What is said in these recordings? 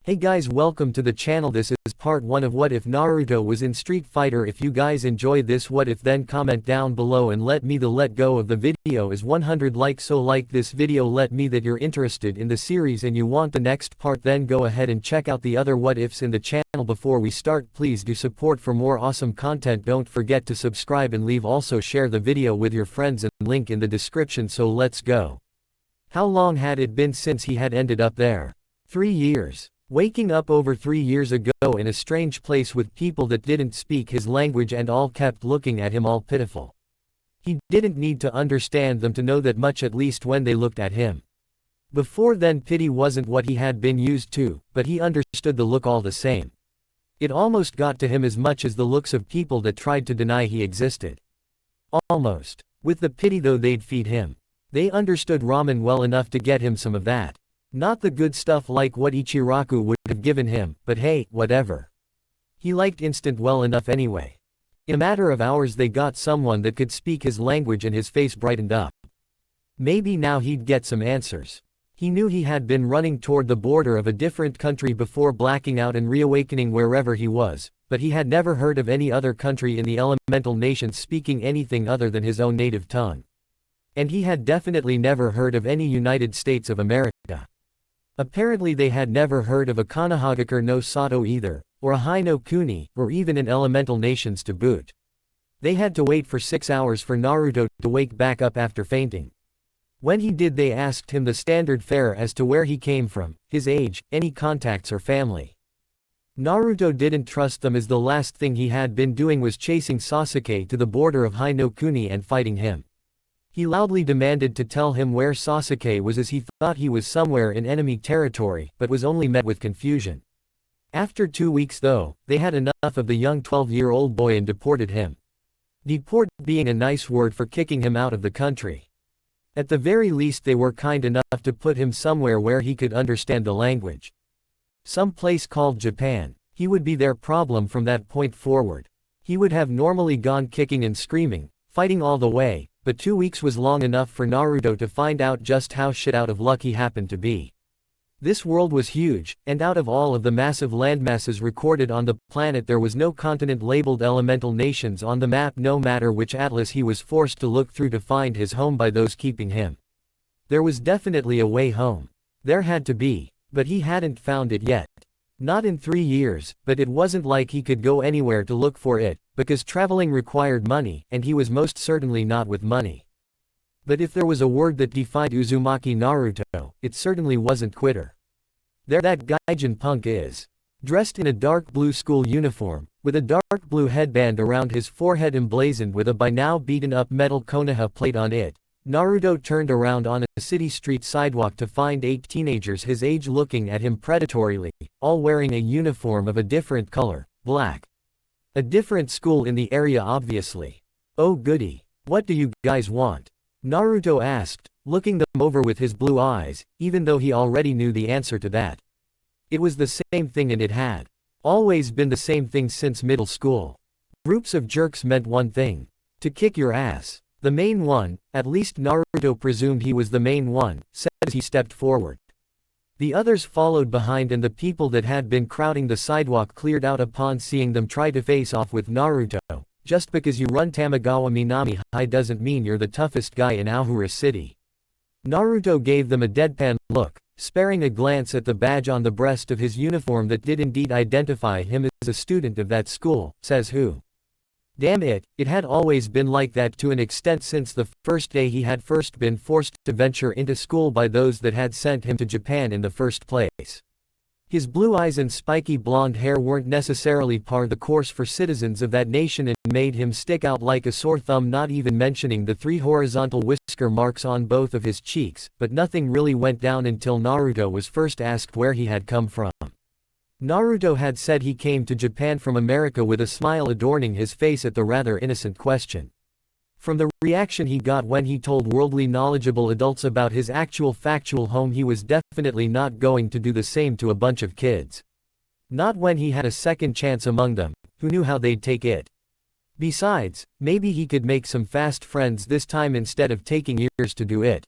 Hey guys, welcome to the channel. This is part 1 of What If Naruto was in Street Fighter. If you guys enjoy this what if, then comment down below and let go of the video is 100 likes, so like this video, let me that you're interested in the series and you want the next part, then go ahead and check out the other what ifs in the channel. Before we start, please do support for more awesome content. Don't forget to subscribe and leave, also share the video with your friends and link in the description. So let's go. How long had it been since he had ended up there? 3 years. Waking up over 3 years ago in a strange place with people that didn't speak his language and all kept looking at him all pitiful. He didn't need to understand them to know that much, at least when they looked at him. Before then, pity wasn't what he had been used to, but he understood the look all the same. It almost got to him as much as the looks of people that tried to deny he existed. Almost. With the pity though, they'd feed him. They understood ramen well enough to get him some of that. Not the good stuff like what Ichiraku would have given him, but hey, whatever. He liked instant well enough anyway. In a matter of hours they got someone that could speak his language and his face brightened up. Maybe now he'd get some answers. He knew he had been running toward the border of a different country before blacking out and reawakening wherever he was, but he had never heard of any other country in the elemental nations speaking anything other than his own native tongue. And he had definitely never heard of any United States of America. Apparently they had never heard of a Konohagakure no Sato either, or a Hai no Kuni, or even an elemental nations to boot. They had to wait for 6 hours for Naruto to wake back up after fainting. When he did, they asked him the standard fare as to where he came from, his age, any contacts or family. Naruto didn't trust them, as the last thing he had been doing was chasing Sasuke to the border of Hai no Kuni and fighting him. He loudly demanded to tell him where Sasuke was, as he thought he was somewhere in enemy territory, but was only met with confusion. After 2 weeks though, they had enough of the young 12-year-old boy and deported him. Deport being a nice word for kicking him out of the country. At the very least they were kind enough to put him somewhere where he could understand the language. Some place called Japan. He would be their problem from that point forward. He would have normally gone kicking and screaming, fighting all the way. But 2 weeks was long enough for Naruto to find out just how shit out of luck he happened to be. This world was huge, and out of all of the massive landmasses recorded on the planet, there was no continent labeled elemental nations on the map, no matter which atlas he was forced to look through to find his home by those keeping him. There was definitely a way home. There had to be, but he hadn't found it yet. Not in 3 years, but it wasn't like he could go anywhere to look for it, because traveling required money, and he was most certainly not with money. But if there was a word that defined Uzumaki Naruto, it certainly wasn't quitter. There that gaijin punk is. Dressed in a dark blue school uniform, with a dark blue headband around his forehead emblazoned with a by now beaten up metal Konoha plate on it, Naruto turned around on a city street sidewalk to find 8 teenagers his age looking at him predatorily, all wearing a uniform of a different color, black. A different school in the area obviously. Oh goody. What do you guys want? Naruto asked, looking them over with his blue eyes, even though he already knew the answer to that. It was the same thing, and it had always been the same thing since middle school. Groups of jerks meant one thing: to kick your ass. The main one, at least Naruto presumed he was the main one, said as he stepped forward. The others followed behind, and the people that had been crowding the sidewalk cleared out upon seeing them try to face off with Naruto. Just because you run Tamagawa Minami High doesn't mean you're the toughest guy in Aohura City. Naruto gave them a deadpan look, sparing a glance at the badge on the breast of his uniform that did indeed identify him as a student of that school, says who. Damn it, it had always been like that to an extent since the first day he had first been forced to venture into school by those that had sent him to Japan in the first place. His blue eyes and spiky blonde hair weren't necessarily par the course for citizens of that nation and made him stick out like a sore thumb, not even mentioning the 3 horizontal whisker marks on both of his cheeks, but nothing really went down until Naruto was first asked where he had come from. Naruto had said he came to Japan from America, with a smile adorning his face at the rather innocent question. From the reaction he got when he told worldly knowledgeable adults about his actual factual home, he was definitely not going to do the same to a bunch of kids. Not when he had a second chance among them, who knew how they'd take it. Besides, maybe he could make some fast friends this time instead of taking years to do it.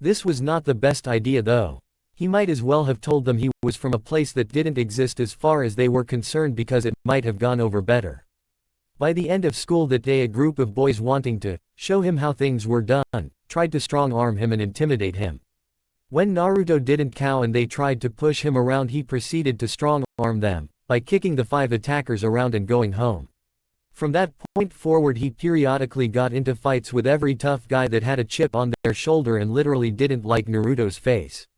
This was not the best idea though. He might as well have told them he was from a place that didn't exist as far as they were concerned because it might have gone over better. By the end of school that day, a group of boys wanting to show him how things were done tried to strong-arm him and intimidate him. When Naruto didn't cow and they tried to push him around, he proceeded to strong-arm them by kicking the 5 attackers around and going home. From that point forward, he periodically got into fights with every tough guy that had a chip on their shoulder and literally didn't like Naruto's face.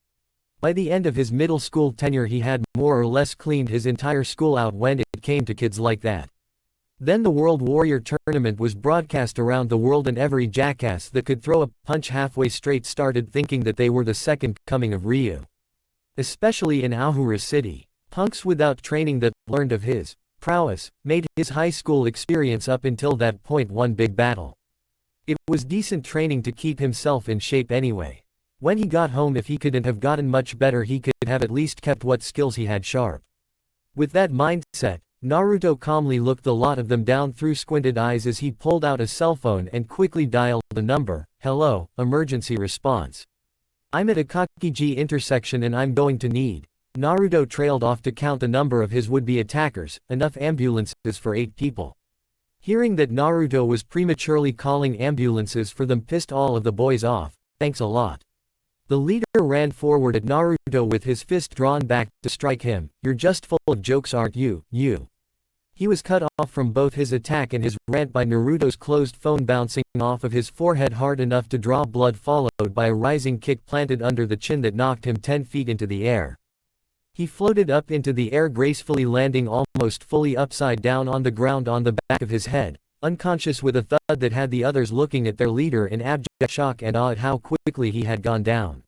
By the end of his middle school tenure, he had more or less cleaned his entire school out when it came to kids like that. Then the World Warrior Tournament was broadcast around the world, and every jackass that could throw a punch halfway straight started thinking that they were the second coming of Ryu. Especially in Aohura City, punks without training that learned of his prowess made his high school experience up until that point one big battle. It was decent training to keep himself in shape anyway. When he got home, if he couldn't have gotten much better, he could have at least kept what skills he had sharp. With that mindset, Naruto calmly looked the lot of them down through squinted eyes as he pulled out a cell phone and quickly dialed the number. "Hello, emergency response. I'm at a Kakiji intersection and I'm going to need." Naruto trailed off to count the number of his would-be attackers, enough ambulances for 8 people. Hearing that Naruto was prematurely calling ambulances for them pissed all of the boys off. "Thanks a lot." The leader ran forward at Naruto with his fist drawn back to strike him. "You're just full of jokes, aren't you, you?" He was cut off from both his attack and his rant by Naruto's closed phone bouncing off of his forehead hard enough to draw blood, followed by a rising kick planted under the chin that knocked him 10 feet into the air. He floated up into the air gracefully, landing almost fully upside down on the ground on the back of his head, unconscious, with a thud that had the others looking at their leader in abject shock and awe at how quickly he had gone down.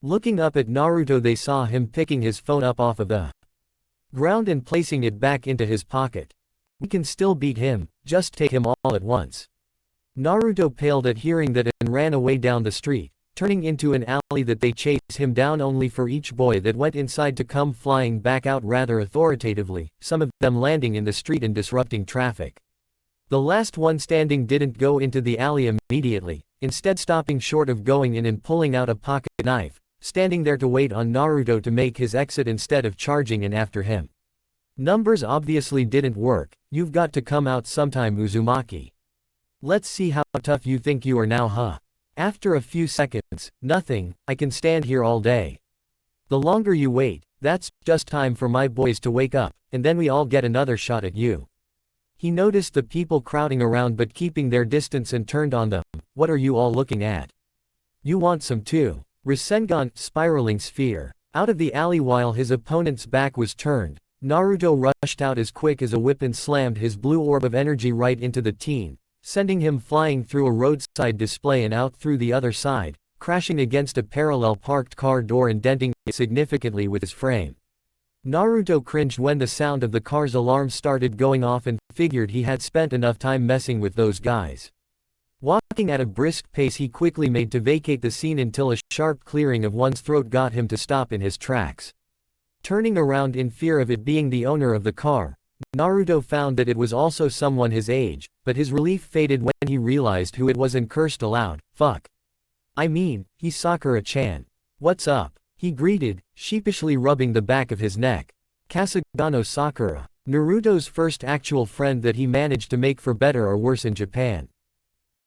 Looking up at Naruto, they saw him picking his phone up off of the ground and placing it back into his pocket. "We can still beat him, just take him all at once." Naruto paled at hearing that and ran away down the street, turning into an alley that they chase him down, only for each boy that went inside to come flying back out rather authoritatively, some of them landing in the street and disrupting traffic. The last one standing didn't go into the alley immediately, instead stopping short of going in and pulling out a pocket knife, standing there to wait on Naruto to make his exit instead of charging in after him. "Numbers obviously didn't work. You've got to come out sometime, Uzumaki. Let's see how tough you think you are now, huh?" After a few seconds, "Nothing, I can stand here all day. The longer you wait, that's just time for my boys to wake up, and then we all get another shot at you." He noticed the people crowding around but keeping their distance and turned on them. "What are you all looking at? You want some too?" Rasengan, spiraling sphere. Out of the alley while his opponent's back was turned, Naruto rushed out as quick as a whip and slammed his blue orb of energy right into the teen, sending him flying through a roadside display and out through the other side, crashing against a parallel parked car door and denting it significantly with his frame. Naruto cringed when the sound of the car's alarm started going off and figured he had spent enough time messing with those guys. Walking at a brisk pace, he quickly made to vacate the scene until a sharp clearing of one's throat got him to stop in his tracks. Turning around in fear of it being the owner of the car, Naruto found that it was also someone his age, but his relief faded when he realized who it was and cursed aloud. "Fuck. I mean, he's Sakura-chan. What's up?" he greeted, sheepishly rubbing the back of his neck. Kasagano Sakura, Naruto's first actual friend that he managed to make for better or worse in Japan.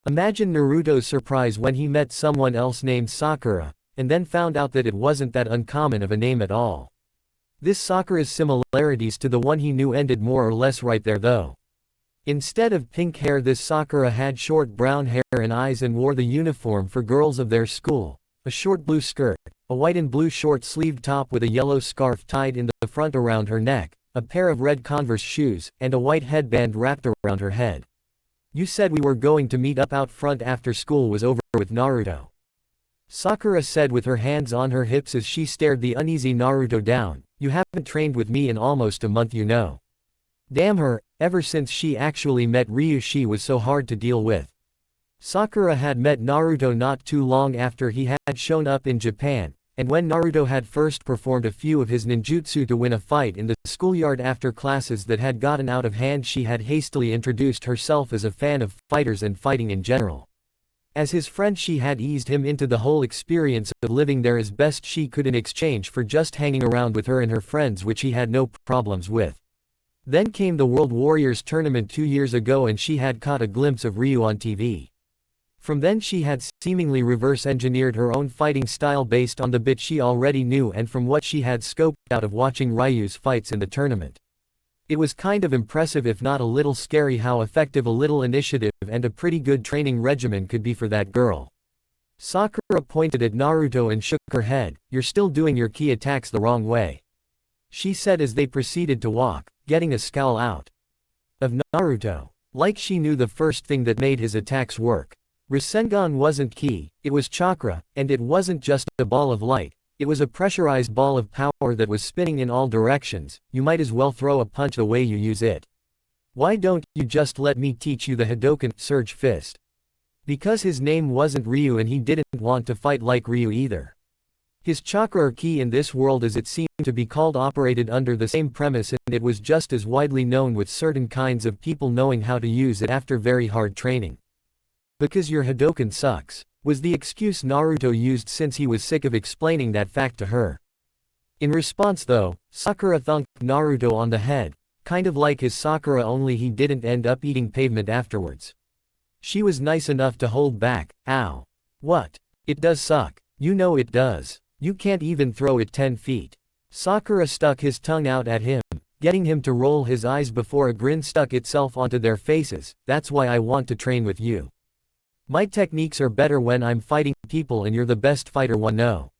Imagine Naruto's surprise when he met someone else named Sakura, and then found out that it wasn't that uncommon of a name at all. This Sakura's similarities to the one he knew ended more or less right there though. Instead of pink hair, this Sakura had short brown hair and eyes and wore the uniform for girls of their school, a short blue skirt, a white and blue short-sleeved top with a yellow scarf tied in the front around her neck, a pair of red Converse shoes, and a white headband wrapped around her head. "You said we were going to meet up out front after school was over with Naruto," Sakura said with her hands on her hips as she stared the uneasy Naruto down. "You haven't trained with me in almost a month, you know." Damn her, ever since she actually met Ryu she was so hard to deal with. Sakura had met Naruto not too long after he had shown up in Japan, and when Naruto had first performed a few of his ninjutsu to win a fight in the schoolyard after classes that had gotten out of hand, she had hastily introduced herself as a fan of fighters and fighting in general. As his friend she had eased him into the whole experience of living there as best she could in exchange for just hanging around with her and her friends, which he had no problems with. Then came the World Warriors tournament 2 years ago and she had caught a glimpse of Ryu on TV. From then she had seemingly reverse-engineered her own fighting style based on the bit she already knew and from what she had scoped out of watching Ryu's fights in the tournament. It was kind of impressive, if not a little scary, how effective a little initiative and a pretty good training regimen could be for that girl. Sakura pointed at Naruto and shook her head. "You're still doing your key attacks the wrong way," she said as they proceeded to walk, getting a scowl out of Naruto. Like she knew the first thing that made his attacks work. Rasengan wasn't ki, it was chakra, and it wasn't just a ball of light. It was a pressurized ball of power that was spinning in all directions. You might as well throw a punch the way you use it. "Why don't you just let me teach you the Hadoken Surge Fist?" Because his name wasn't Ryu and he didn't want to fight like Ryu either. His chakra or ki in this world, as it seemed to be called, operated under the same premise, and it was just as widely known, with certain kinds of people knowing how to use it after very hard training. "Because your Hadoken sucks," was the excuse Naruto used, since he was sick of explaining that fact to her. In response though, Sakura thunked Naruto on the head, kind of like his Sakura, only he didn't end up eating pavement afterwards. She was nice enough to hold back. "Ow. What? It does suck. You know it does. You can't even throw it 10 feet. Sakura stuck his tongue out at him, getting him to roll his eyes before a grin stuck itself onto their faces. "That's why I want to train with you. My techniques are better when I'm fighting people and you're the best fighter one know.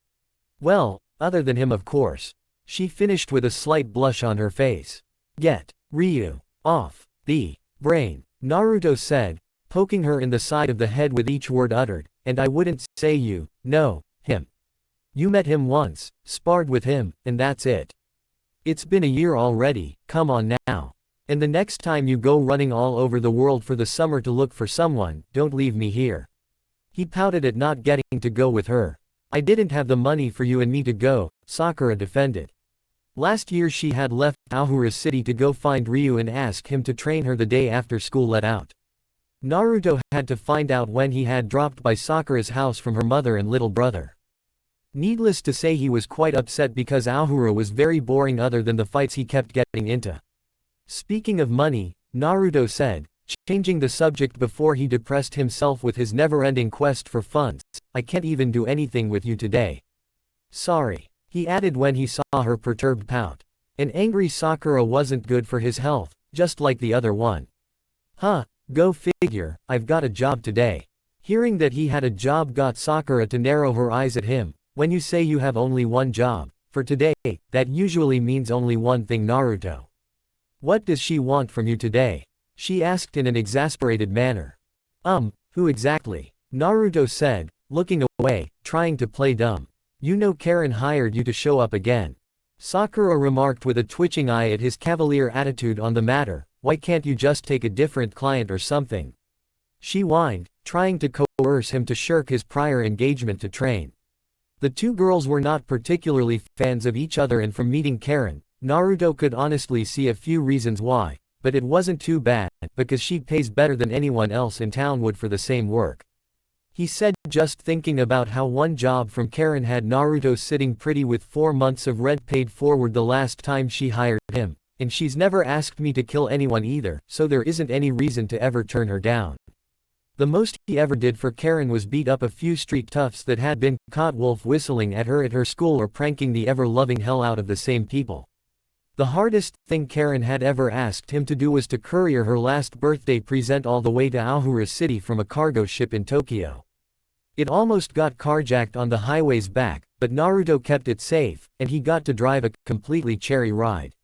Well, other than him of course," she finished with a slight blush on her face. "Get Ryu off the brain," Naruto said, poking her in the side of the head with each word uttered. "And I wouldn't say you know him. You met him once, sparred with him, and that's it. It's been a year already, come on now. And the next time you go running all over the world for the summer to look for someone, don't leave me here." He pouted at not getting to go with her. "I didn't have the money for you and me to go," Sakura defended. Last year she had left Aohura City to go find Ryu and ask him to train her the day after school let out. Naruto had to find out when he had dropped by Sakura's house from her mother and little brother. Needless to say, he was quite upset because Aohura was very boring other than the fights he kept getting into. "Speaking of money," Naruto said, changing the subject before he depressed himself with his never-ending quest for funds, "I can't even do anything with you today. Sorry," he added when he saw her perturbed pout. An angry Sakura wasn't good for his health, just like the other one. "Huh, go figure, I've got a job today." Hearing that he had a job got Sakura to narrow her eyes at him. "When you say you have only one job for today, that usually means only one thing, Naruto. What does she want from you today?" she asked in an exasperated manner. Who exactly?" Naruto said, looking away, trying to play dumb. "You know Karen hired you to show up again," Sakura remarked with a twitching eye at his cavalier attitude on the matter. "Why can't you just take a different client or something?" she whined, trying to coerce him to shirk his prior engagement to train. The two girls were not particularly fans of each other, and from meeting Karen, Naruto could honestly see a few reasons why, but it wasn't too bad, because she pays better than anyone else in town would for the same work. He said, just thinking about how one job from Karen had Naruto sitting pretty with 4 months of rent paid forward the last time she hired him, and she's never asked me to kill anyone either, so there isn't any reason to ever turn her down. The most he ever did for Karen was beat up a few street toughs that had been caught wolf whistling at her school or pranking the ever-loving hell out of the same people. The hardest thing Karen had ever asked him to do was to courier her last birthday present all the way to Aohura City from a cargo ship in Tokyo. It almost got carjacked on the highways back, but Naruto kept it safe, and he got to drive a completely cherry ride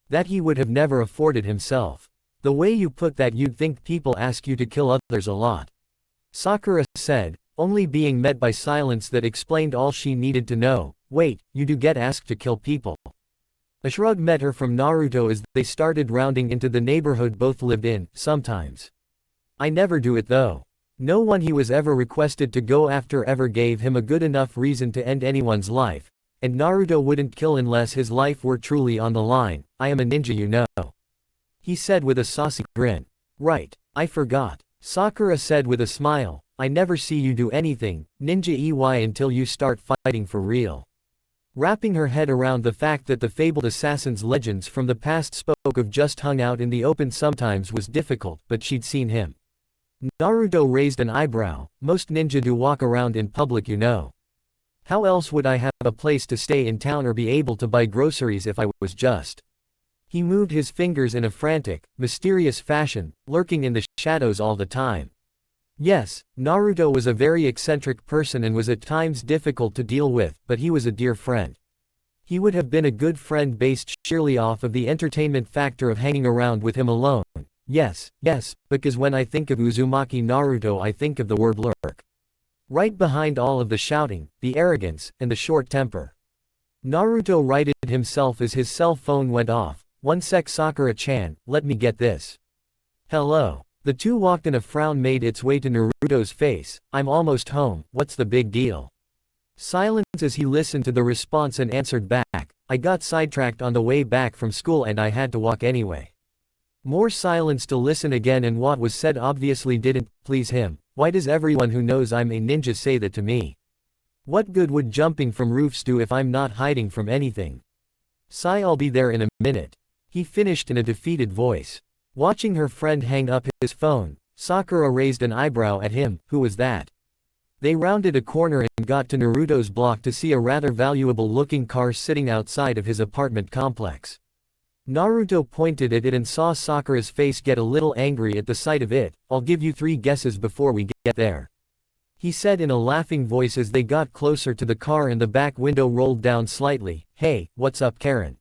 that he would have never afforded himself. "The way you put that, you'd think people ask you to kill others a lot," Sakura said, only being met by silence that explained all she needed to know. "Wait, you do get asked to kill people?" A shrug met her from Naruto as they started rounding into the neighborhood both lived in. "Sometimes. I never do it though." No one he was ever requested to go after ever gave him a good enough reason to end anyone's life, and Naruto wouldn't kill unless his life were truly on the line. "I am a ninja, you know," he said with a saucy grin. "Right, I forgot. Sakura said with a smile, I never see you do anything, Ninja EY, until you start fighting for real. Wrapping her head around the fact that the fabled assassin's legends from the past spoke of just hung out in the open sometimes was difficult, but she'd seen him. Naruto raised an eyebrow. Most ninja do walk around in public, you know. How else would I have a place to stay in town or be able to buy groceries if I was just? He moved his fingers in a frantic, mysterious fashion, lurking in the shadows all the time. Yes, Naruto was a very eccentric person and was at times difficult to deal with, but he was a dear friend. He would have been a good friend based sheerly off of the entertainment factor of hanging around with him alone. Yes, because when I think of Uzumaki Naruto I think of the word lurk. Right behind all of the shouting, the arrogance, and the short temper. Naruto righted himself as his cell phone went off. One sec, Sakura-chan, let me get this. Hello. The two walked and a frown made its way to Naruto's face. I'm almost home, what's the big deal? Silence as he listened to the response and answered back, I got sidetracked on the way back from school and I had to walk anyway. More silence to listen again, and what was said obviously didn't please him. Why does everyone who knows I'm a ninja say that to me? What good would jumping from roofs do if I'm not hiding from anything? Sigh, I'll be there in a minute. He finished in a defeated voice. Watching her friend hang up his phone, Sakura raised an eyebrow at him. Who was that? They rounded a corner and got to Naruto's block to see a rather valuable-looking car sitting outside of his apartment complex. Naruto pointed at it and saw Sakura's face get a little angry at the sight of it. I'll give you 3 guesses before we get there, he said in a laughing voice as they got closer to the car and the back window rolled down slightly. Hey, what's up, Karen?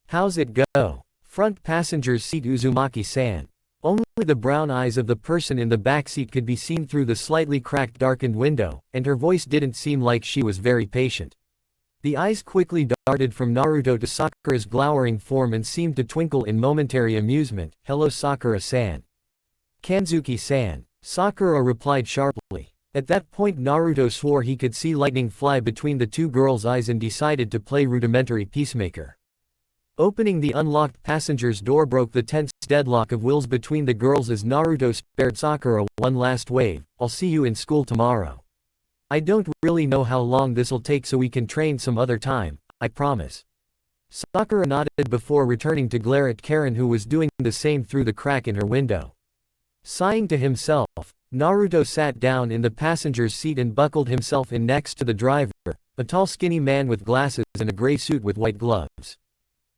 How's it go? Front passenger's seat, Uzumaki-san. Only the brown eyes of the person in the backseat could be seen through the slightly cracked darkened window, and her voice didn't seem like she was very patient. The eyes quickly darted from Naruto to Sakura's glowering form and seemed to twinkle in momentary amusement. Hello, Sakura-san. Kanzuki-san. Sakura replied sharply. At that point Naruto swore he could see lightning fly between the two girls' eyes and decided to play rudimentary peacemaker. Opening the unlocked passenger's door broke the tense deadlock of wills between the girls as Naruto spared Sakura one last wave. I'll see you in school tomorrow. I don't really know how long this'll take, so we can train some other time, I promise. Sakura nodded before returning to glare at Karen, who was doing the same through the crack in her window. Sighing to himself, Naruto sat down in the passenger's seat and buckled himself in next to the driver, a tall skinny man with glasses and a gray suit with white gloves.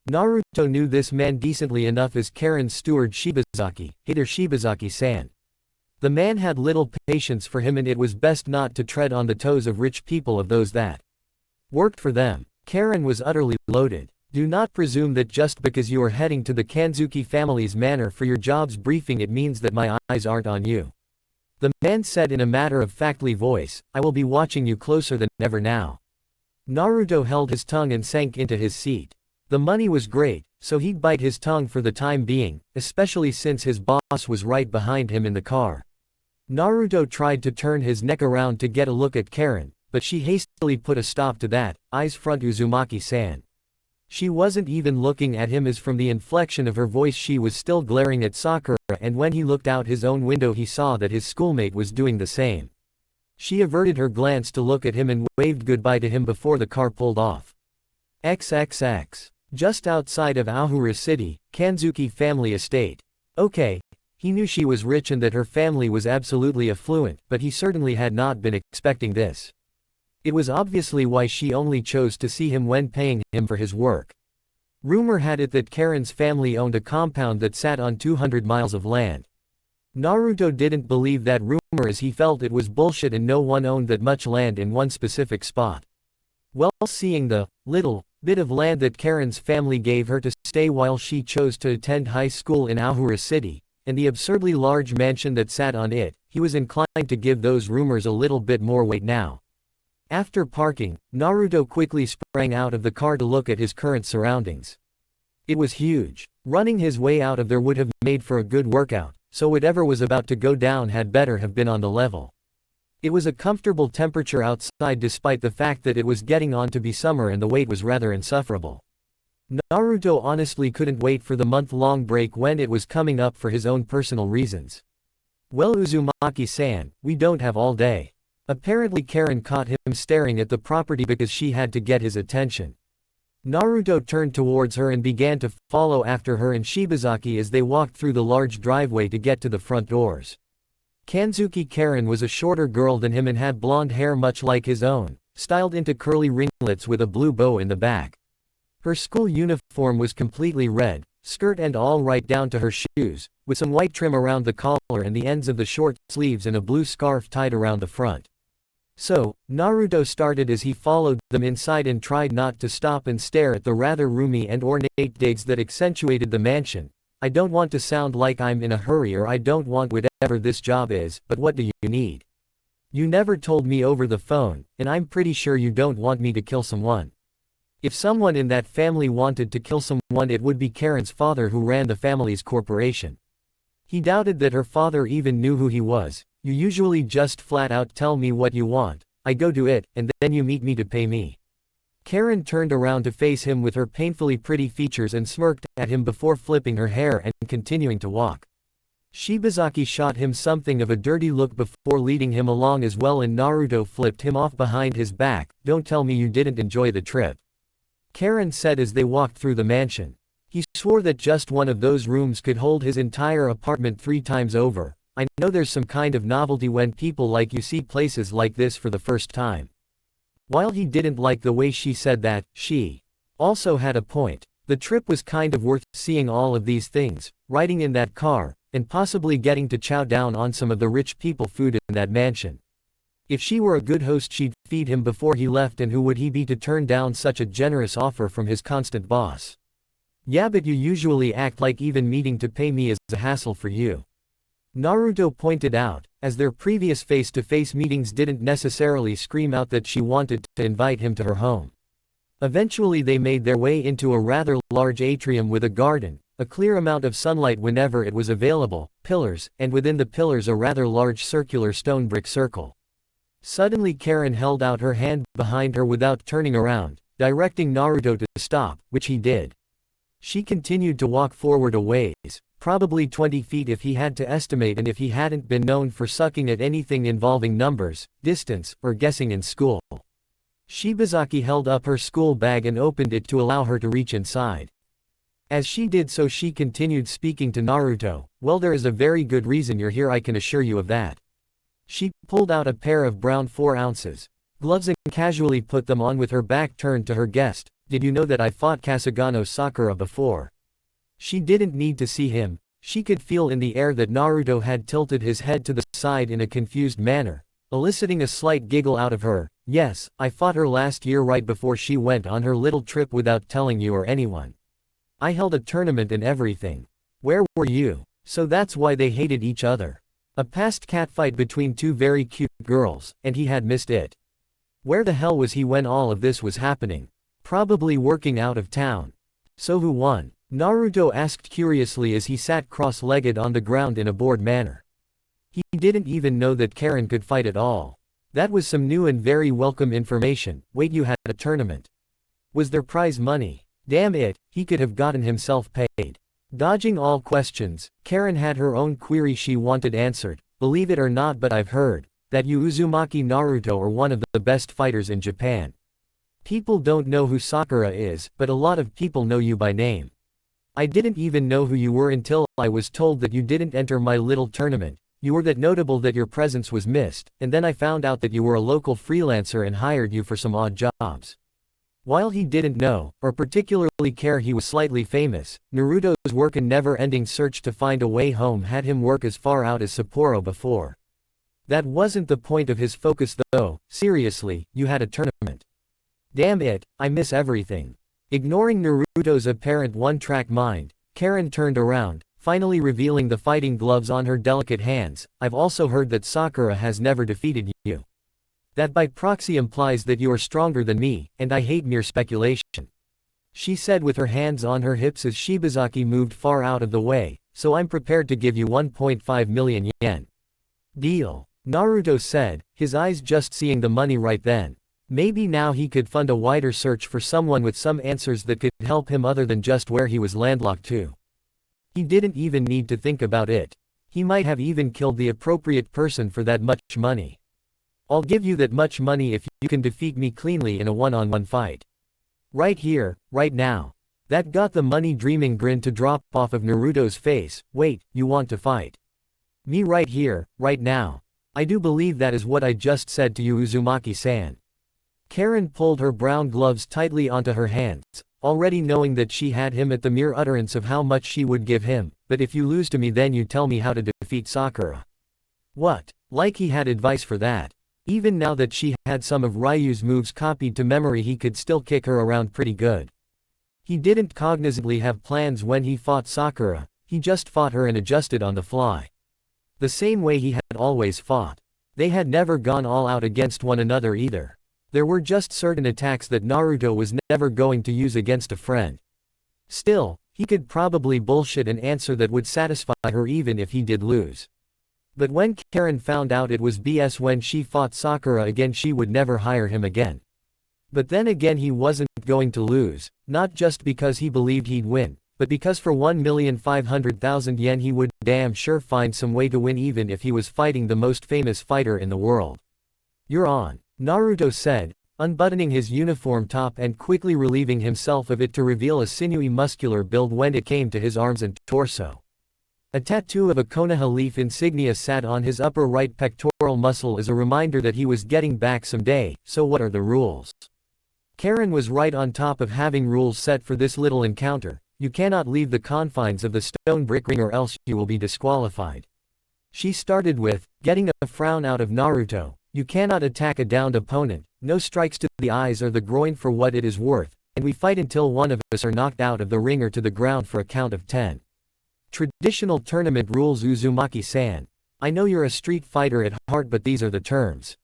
Naruto knew this man decently enough as Karen's steward Shibazaki. Hey there, Shibazaki-san. The man had little patience for him, and it was best not to tread on the toes of rich people, of those that worked for them. Karen was utterly loaded. Do not presume that just because you are heading to the Kanzuki family's manor for your job's briefing it means that my eyes aren't on you. The man said in a matter-of-factly voice, I will be watching you closer than ever now. Naruto held his tongue and sank into his seat. The money was great, so he'd bite his tongue for the time being, especially since his boss was right behind him in the car. Naruto tried to turn his neck around to get a look at Karen, but she hastily put a stop to that. Eyes front, Uzumaki-san. She wasn't even looking at him, as from the inflection of her voice she was still glaring at Sakura, and when he looked out his own window he saw that his schoolmate was doing the same. She averted her glance to look at him and waved goodbye to him before the car pulled off. XXX. Just outside of Ahura City, Kanzuki family estate. Okay, he knew she was rich and that her family was absolutely affluent, but he certainly had not been expecting this. It was obviously why she only chose to see him when paying him for his work. Rumor had it that Karen's family owned a compound that sat on 200 miles of land. Naruto didn't believe that rumor, as he felt it was bullshit and no one owned that much land in one specific spot. Well, seeing the little bit of land that Karen's family gave her to stay while she chose to attend high school in Ahura City, and the absurdly large mansion that sat on it, he was inclined to give those rumors a little bit more weight now. After parking, Naruto quickly sprang out of the car to look at his current surroundings. It was huge. Running his way out of there would have made for a good workout, so whatever was about to go down had better have been on the level. It was a comfortable temperature outside despite the fact that it was getting on to be summer and the wait was rather insufferable. Naruto honestly couldn't wait for the month-long break when it was coming up for his own personal reasons. Well, Uzumaki-san, we don't have all day. Apparently Karen caught him staring at the property because she had to get his attention. Naruto turned towards her and began to follow after her and Shibazaki as they walked through the large driveway to get to the front doors. Kanzuki Karen was a shorter girl than him and had blonde hair much like his own, styled into curly ringlets with a blue bow in the back. Her school uniform was completely red, skirt and all right down to her shoes, with some white trim around the collar and the ends of the short sleeves and a blue scarf tied around the front. So, Naruto started as he followed them inside and tried not to stop and stare at the rather roomy and ornate digs that accentuated the mansion. I don't want to sound like I'm in a hurry or I don't want whatever this job is, but what do you need? You never told me over the phone, and I'm pretty sure you don't want me to kill someone. If someone in that family wanted to kill someone, it would be Karen's father who ran the family's corporation. He doubted that her father even knew who he was. You usually just flat out tell me what you want, I go do it, and then you meet me to pay me. Karen turned around to face him with her painfully pretty features and smirked at him before flipping her hair and continuing to walk. Shibazaki shot him something of a dirty look before leading him along as well, and Naruto flipped him off behind his back. Don't tell me you didn't enjoy the trip. Karen said as they walked through the mansion. He swore that just one of those rooms could hold his entire apartment 3 times over. I know there's some kind of novelty when people like you see places like this for the first time. While he didn't like the way she said that, she also had a point. The trip was kind of worth seeing all of these things, riding in that car, and possibly getting to chow down on some of the rich people food in that mansion. If she were a good host, she'd feed him before he left, and who would he be to turn down such a generous offer from his constant boss? Yeah, but you usually act like even meeting to pay me is a hassle for you. Naruto pointed out, as their previous face-to-face meetings didn't necessarily scream out that she wanted to invite him to her home. Eventually they made their way into a rather large atrium with a garden, a clear amount of sunlight whenever it was available, pillars, and within the pillars a rather large circular stone brick circle. Suddenly Karen held out her hand behind her without turning around, directing Naruto to stop, which he did. She continued to walk forward a ways, probably 20 feet if he had to estimate, and if he hadn't been known for sucking at anything involving numbers, distance, or guessing in school. Shibazaki held up her school bag and opened it to allow her to reach inside. As she did so, she continued speaking to Naruto. Well, there is a very good reason you're here, I can assure you of that. She pulled out a pair of brown 4 ounces gloves and casually put them on with her back turned to her guest. Did you know that I fought Kasugano Sakura before? She didn't need to see him. She could feel in the air that Naruto had tilted his head to the side in a confused manner, eliciting a slight giggle out of her. Yes, I fought her last year right before she went on her little trip without telling you or anyone. I held a tournament and everything. Where were you? So that's why they hated each other. A past catfight between 2 very cute girls, and he had missed it. Where the hell was he when all of this was happening? Probably working out of town. So who won? Naruto asked curiously as he sat cross-legged on the ground in a bored manner. He didn't even know that Karen could fight at all. That was some new and very welcome information. Wait, you had a tournament? Was there prize money? Damn it, he could have gotten himself paid. Dodging all questions, Karen had her own query she wanted answered. Believe it or not, but I've heard that you Uzumaki Naruto are one of the best fighters in Japan. People don't know who Sakura is, but a lot of people know you by name. I didn't even know who you were until I was told that you didn't enter my little tournament. You were that notable that your presence was missed, and then I found out that you were a local freelancer and hired you for some odd jobs. While he didn't know, or particularly care he was slightly famous, Naruto's work and never-ending search to find a way home had him work as far out as Sapporo before. That wasn't the point of his focus though. Seriously, you had a tournament. Damn it, I miss everything. Ignoring Naruto's apparent one-track mind, Karen turned around, finally revealing the fighting gloves on her delicate hands. I've also heard that Sakura has never defeated you. That by proxy implies that you are stronger than me, and I hate mere speculation. She said with her hands on her hips as Shibazaki moved far out of the way, so I'm prepared to give you 1.5 million yen. Deal. Naruto said, his eyes just seeing the money right then. Maybe now he could fund a wider search for someone with some answers that could help him other than just where he was landlocked to. He didn't even need to think about it. He might have even killed the appropriate person for that much money. I'll give you that much money if you can defeat me cleanly in a one-on-one fight. Right here, right now. That got the money-dreaming grin to drop off of Naruto's face. Wait, you want to fight me right here, right now? I do believe that is what I just said to you, Uzumaki-san. Karen pulled her brown gloves tightly onto her hands, already knowing that she had him at the mere utterance of how much she would give him. But if you lose to me, then you tell me how to defeat Sakura. What? Like he had advice for that. Even now that she had some of Ryu's moves copied to memory, he could still kick her around pretty good. He didn't cognizantly have plans when he fought Sakura, he just fought her and adjusted on the fly. The same way he had always fought. They had never gone all out against one another either. There were just certain attacks that Naruto was never going to use against a friend. Still, he could probably bullshit an answer that would satisfy her even if he did lose. But when Karen found out it was BS when she fought Sakura again, she would never hire him again. But then again, he wasn't going to lose, not just because he believed he'd win, but because for 1,500,000 yen he would damn sure find some way to win even if he was fighting the most famous fighter in the world. "You're on," Naruto said, unbuttoning his uniform top and quickly relieving himself of it to reveal a sinewy muscular build when it came to his arms and torso. A tattoo of a Konoha leaf insignia sat on his upper right pectoral muscle as a reminder that he was getting back someday. So what are the rules? Karen was right on top of having rules set for this little encounter. You cannot leave the confines of the stone brick ring or else you will be disqualified. She started with, getting a frown out of Naruto. You cannot attack a downed opponent, no strikes to the eyes or the groin for what it is worth, and we fight until one of us are knocked out of the ring or to the ground for a count of 10. Traditional tournament rules, Uzumaki-san. I know you're a street fighter at heart, but these are the terms.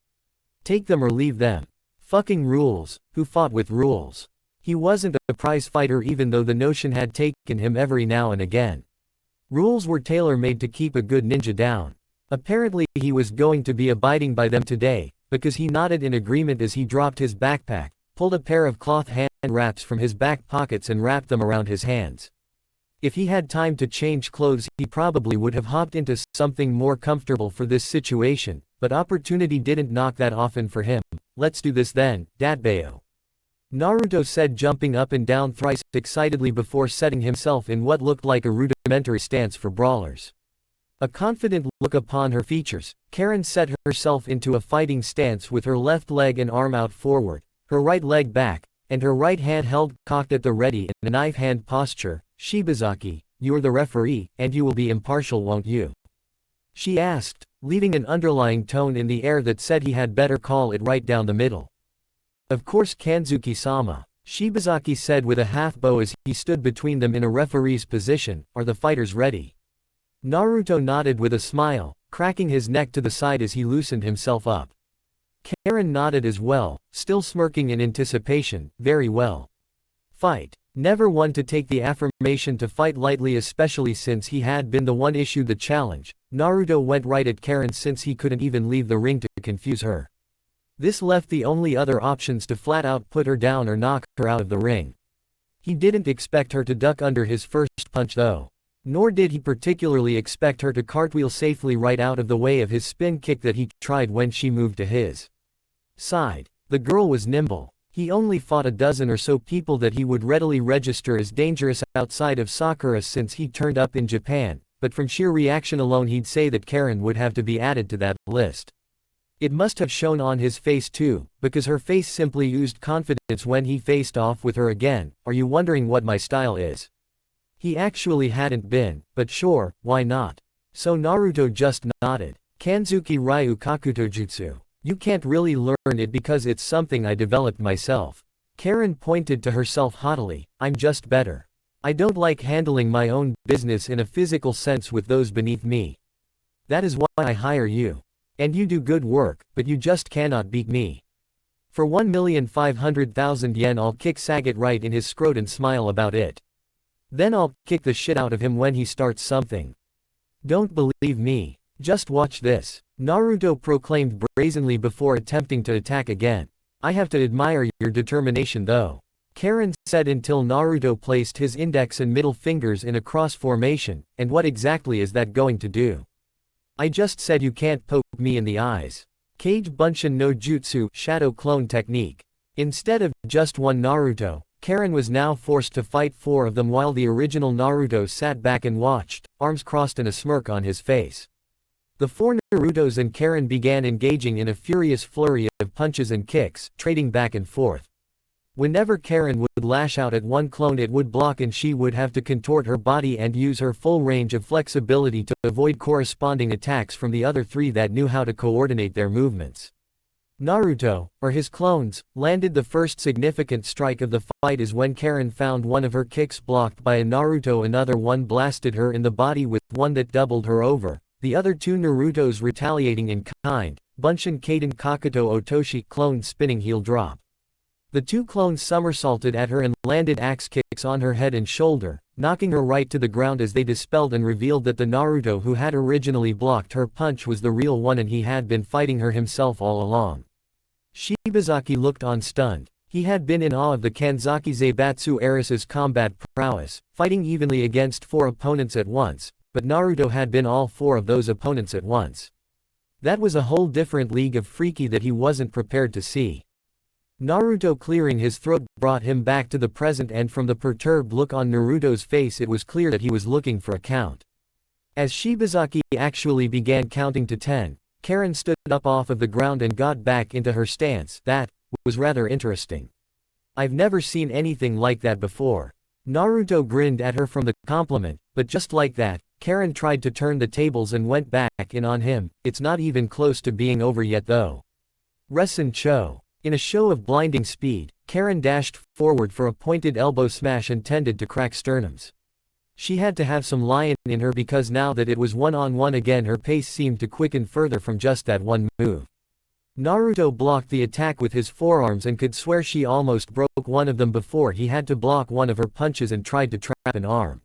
Take them or leave them. Fucking rules. Who fought with rules? He wasn't a prize fighter even though the notion had taken him every now and again. Rules were tailor-made to keep a good ninja down. Apparently he was going to be abiding by them today, because he nodded in agreement as he dropped his backpack, pulled a pair of cloth hand wraps from his back pockets and wrapped them around his hands. If he had time to change clothes, he probably would have hopped into something more comfortable for this situation, but opportunity didn't knock that often for him. Let's do this then, Datbayo. Naruto said, jumping up and down thrice excitedly before setting himself in what looked like a rudimentary stance for brawlers. A confident look upon her features, Karen set herself into a fighting stance with her left leg and arm out forward, her right leg back, and her right hand held cocked at the ready in a knife hand posture. Shibazaki, you're the referee, and you will be impartial, won't you? She asked, leaving an underlying tone in the air that said he had better call it right down the middle. Of course, Kanzuki-sama, Shibazaki said with a half bow as he stood between them in a referee's position. Are the fighters ready? Naruto nodded with a smile, cracking his neck to the side as he loosened himself up. Karen nodded as well, still smirking in anticipation. Very well. Fight. Never one to take the affirmation to fight lightly, especially since he had been the one issued the challenge. Naruto went right at Karen since he couldn't even leave the ring to confuse her. This left the only other options to flat out put her down or knock her out of the ring. He didn't expect her to duck under his first punch though. Nor did he particularly expect her to cartwheel safely right out of the way of his spin kick that he tried when she moved to his side. The girl was nimble. He only fought a dozen or so people that he would readily register as dangerous outside of Sakura since he turned up in Japan, but from sheer reaction alone he'd say that Karen would have to be added to that list. It must have shown on his face too, because her face simply oozed confidence when he faced off with her again. Are you wondering what my style is? He actually hadn't been, but sure, why not? So Naruto just nodded. Kanzuki Ryu Kakuto Jutsu. You can't really learn it because it's something I developed myself. Karen pointed to herself haughtily. I'm just better. I don't like handling my own business in a physical sense with those beneath me. That is why I hire you. And you do good work, but you just cannot beat me. For 1,500,000 yen I'll kick Sagat right in his scrot and smile about it. Then I'll kick the shit out of him when he starts something. Don't believe me? Just watch this. Naruto proclaimed brazenly before attempting to attack again. I have to admire your determination though. Karen said until Naruto placed his index and middle fingers in a cross formation. And what exactly is that going to do? I just said you can't poke me in the eyes. Kage Bunshin no Jutsu, Shadow Clone Technique. Instead of just one Naruto, Karen was now forced to fight 4 of them while the original Naruto sat back and watched, arms crossed and a smirk on his face. The 4 Narutos and Karen began engaging in a furious flurry of punches and kicks, trading back and forth. Whenever Karen would lash out at one clone, it would block and she would have to contort her body and use her full range of flexibility to avoid corresponding attacks from the other 3 that knew how to coordinate their movements. Naruto, or his clones, landed the first significant strike of the fight is when Karen found one of her kicks blocked by a Naruto. Another one blasted her in the body with one that doubled her over, the other 2 Narutos retaliating in kind. Bunshin Kaden Kakuto Otoshi clone spinning heel drop. The 2 clones somersaulted at her and landed axe kicks on her head and shoulder, knocking her right to the ground as they dispelled and revealed that the Naruto who had originally blocked her punch was the real one and he had been fighting her himself all along. Shibazaki looked on stunned. He had been in awe of the Kanzaki Zaibatsu Eris's combat prowess, fighting evenly against 4 opponents at once, but Naruto had been all 4 of those opponents at once. That was a whole different league of freaky that he wasn't prepared to see. Naruto clearing his throat brought him back to the present, and from the perturbed look on Naruto's face it was clear that he was looking for a count. As Shibazaki actually began counting to 10, Karen stood up off of the ground and got back into her stance. That was rather interesting. I've never seen anything like that before. Naruto grinned at her from the compliment, but just like that, Karen tried to turn the tables and went back in on him. It's not even close to being over yet though. Resen Cho. In a show of blinding speed, Karen dashed forward for a pointed elbow smash intended to crack sternums. She had to have some lion in her because now that it was one-on-one again her pace seemed to quicken further from just that one move. Naruto blocked the attack with his forearms and could swear she almost broke one of them before he had to block one of her punches and tried to trap an arm.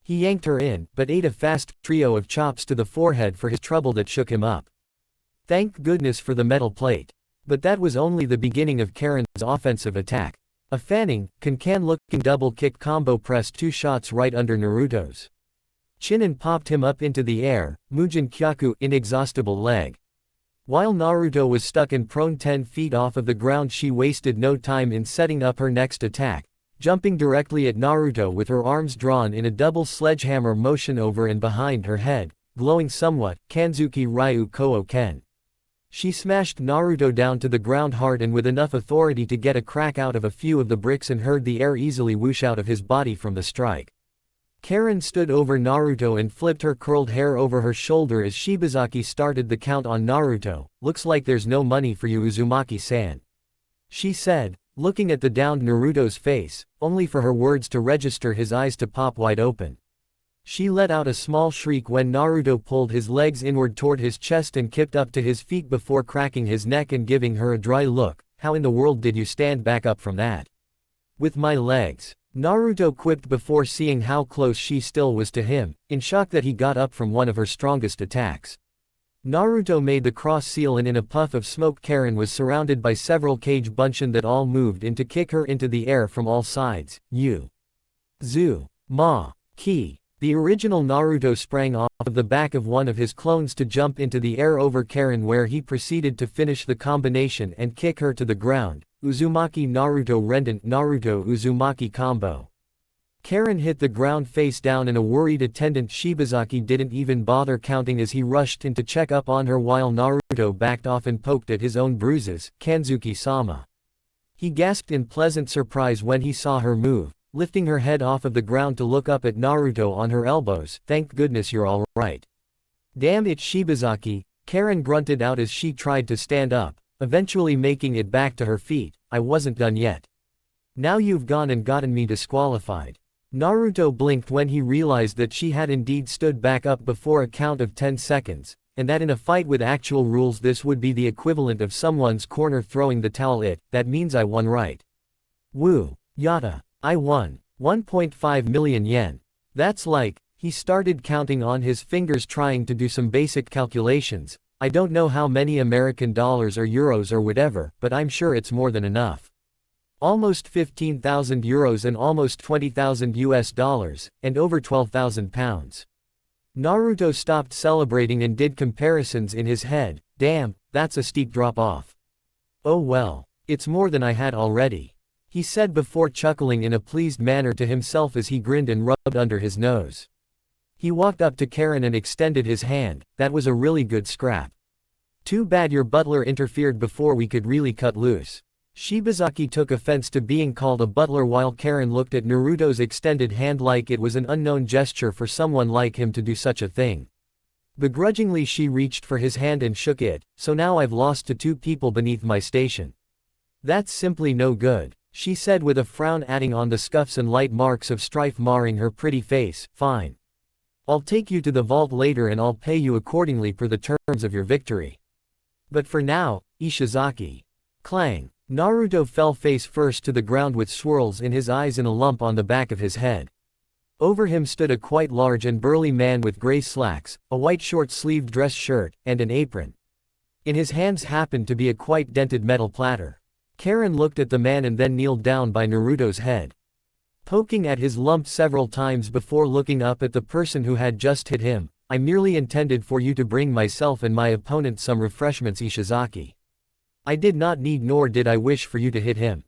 He yanked her in, but ate a fast trio of chops to the forehead for his trouble that shook him up. Thank goodness for the metal plate. But that was only the beginning of Karen's offensive attack. A fanning, can-looking double kick combo pressed 2 shots right under Naruto's chin and popped him up into the air. Mujin Kyaku, inexhaustible leg. While Naruto was stuck and prone 10 feet off of the ground, she wasted no time in setting up her next attack, jumping directly at Naruto with her arms drawn in a double sledgehammer motion over and behind her head, glowing somewhat. Kanzuki Ryu Kouo Ken. She smashed Naruto down to the ground hard and with enough authority to get a crack out of a few of the bricks and heard the air easily whoosh out of his body from the strike. Karen stood over Naruto and flipped her curled hair over her shoulder as Shibazaki started the count on Naruto. Looks like there's no money for you, Uzumaki-san, she said, looking at the downed Naruto's face, only for her words to register his eyes to pop wide open. She let out a small shriek when Naruto pulled his legs inward toward his chest and kicked up to his feet before cracking his neck and giving her a dry look. How in the world did you stand back up from that? With my legs, Naruto quipped before seeing how close she still was to him, in shock that he got up from one of her strongest attacks. Naruto made the cross seal and in a puff of smoke Karen was surrounded by several Kage Bunshin that all moved in to kick her into the air from all sides. Zu. Ma. Ki. The original Naruto sprang off of the back of one of his clones to jump into the air over Karen, where he proceeded to finish the combination and kick her to the ground. Uzumaki Naruto Rendant Naruto Uzumaki combo. Karen hit the ground face down and a worried attendant Shibazaki didn't even bother counting as he rushed in to check up on her while Naruto backed off and poked at his own bruises. Kanzuki-sama. He gasped in pleasant surprise when he saw her move, lifting her head off of the ground to look up at Naruto on her elbows. Thank goodness you're all right. Damn it, Shibazaki, Karen grunted out as she tried to stand up, eventually making it back to her feet. I wasn't done yet. Now you've gone and gotten me disqualified. Naruto blinked when he realized that she had indeed stood back up before a count of 10 seconds, and that in a fight with actual rules this would be the equivalent of someone's corner throwing the towel. That means I won, right? Woo. Yata. I won. 1.5 million yen. That's like, he started counting on his fingers trying to do some basic calculations. I don't know how many American dollars or euros or whatever, but I'm sure it's more than enough. Almost 15,000 euros and almost 20,000 US dollars, and over 12,000 pounds. Naruto stopped celebrating and did comparisons in his head. Damn, that's a steep drop off. Oh well. It's more than I had already, he said before chuckling in a pleased manner to himself as he grinned and rubbed under his nose. He walked up to Karen and extended his hand. That was a really good scrap. Too bad your butler interfered before we could really cut loose. Shibazaki took offense to being called a butler while Karen looked at Naruto's extended hand like it was an unknown gesture for someone like him to do such a thing. Begrudgingly she reached for his hand and shook it. So now I've lost to two people beneath my station. That's simply no good, she said with a frown, adding on the scuffs and light marks of strife marring her pretty face. Fine. I'll take you to the vault later and I'll pay you accordingly per the terms of your victory. But for now, Ishizaki. Clang. Naruto fell face first to the ground with swirls in his eyes and a lump on the back of his head. Over him stood a quite large and burly man with gray slacks, a white short-sleeved dress shirt, and an apron. In his hands happened to be a quite dented metal platter. Karen looked at the man and then kneeled down by Naruto's head, poking at his lump several times before looking up at the person who had just hit him. I merely intended for you to bring myself and my opponent some refreshments, Ishizaki. I did not need nor did I wish for you to hit him.